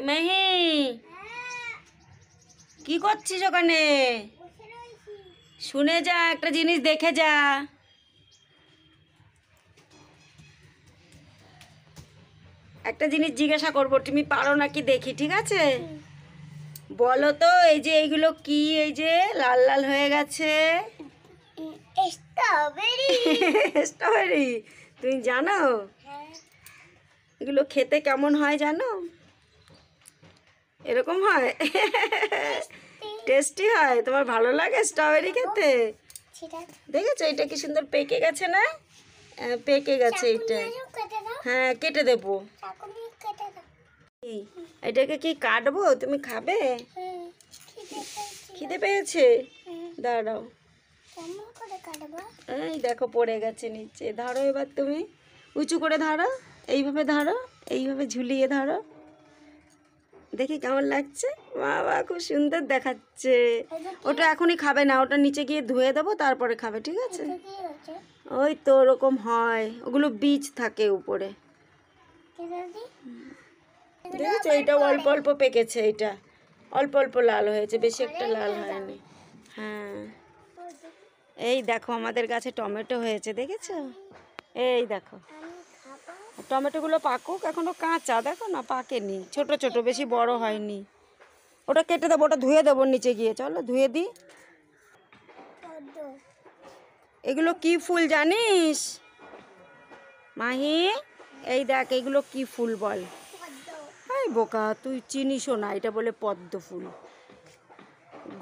মেহি, কি করছিস ওখানে? শুনে যা, একটা জিনিস দেখে যা। একটা জিনিস জিজ্ঞাসা করবো, তুমি পারো নাকি দেখি, ঠিক আছে? বলো তো, এই যে এইগুলো কি? এই যে লাল লাল হয়ে গেছে, স্ট্রবেরি। স্ট্রবেরি। তুমি জানো এগুলো খেতে কেমন হয় জানো? এরকম হয়, টেস্টি হয়। তোমার ভালো লাগে স্ট্রবেরি খেতে? দেখেছো এটা কি সুন্দর পেকে গেছে না? পেকে গেছে এটা। হ্যাঁ, কেটে দেবো। এটাকে কি কাটবো? তুমি খাবে? খিদে পেয়েছে? দাঁড়াও, এই দেখো পড়ে গেছে নিচে। ধরো এবার তুমি উঁচু করে ধরো, এইভাবে ধরো, এইভাবে ঝুলিয়ে ধরো, দেখি কেমন লাগছে। বাবা, খুব সুন্দর দেখাচ্ছে। ওটা এখনই খাবে না, ওটা নিচে গিয়ে ধুয়ে দেবো, তারপরে খাবে, ঠিক আছে? ওই তো ওরকম হয়, ওগুলো বীজ থাকে উপরে। দেখেছো, এটা অল্প অল্প পেকেছে, এটা অল্প অল্প লাল হয়েছে, বেশি একটা লাল হয়নি। হ্যাঁ, এই দেখো আমাদের গাছে টমেটো হয়েছে, দেখেছো? এই দেখো, টমেটোগুলো পাকুক, এখনো কাঁচা, দেখো না পাকেনি, ছোট ছোট, বেশি বড় হয়নি। ওটা কেটে দেবো, ওটা ধুয়ে দেবো নিচে গিয়ে, চলো ধুয়ে দিই। এগুলো কি ফুল জানিস মাহি? এই দেখ, এগুলো কি ফুল বল? এই বোকা, তুই চিনিসও না, এটা বলে পদ্ম ফুল।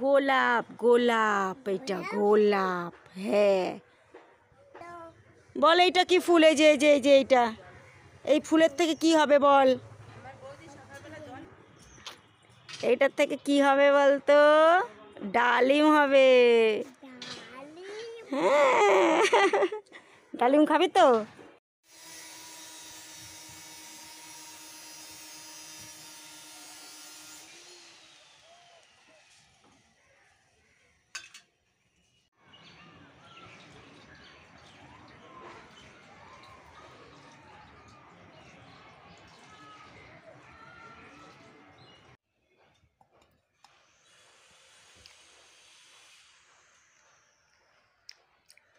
গোলাপ, গোলাপ, এটা গোলাপ। হ্যাঁ, বল এইটা কি ফুল? এই যে এই যে এই যে এইটা, এই ফুলের থেকে কি হবে বল? এইটার থেকে কি হবে বলতো? ডালিম হবে। হ্যাঁ, ডালিম খাবি তো?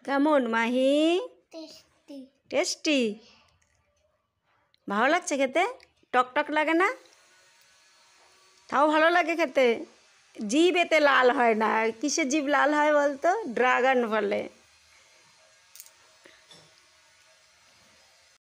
কেমন মাহি? টেস্টি। ভালো লাগছে খেতে? টক টক লাগে না? তাও ভালো লাগে খেতে। জিভ এতে লাল হয় না। কিসে জিভ লাল হয় বলতো? ড্রাগন ফলে।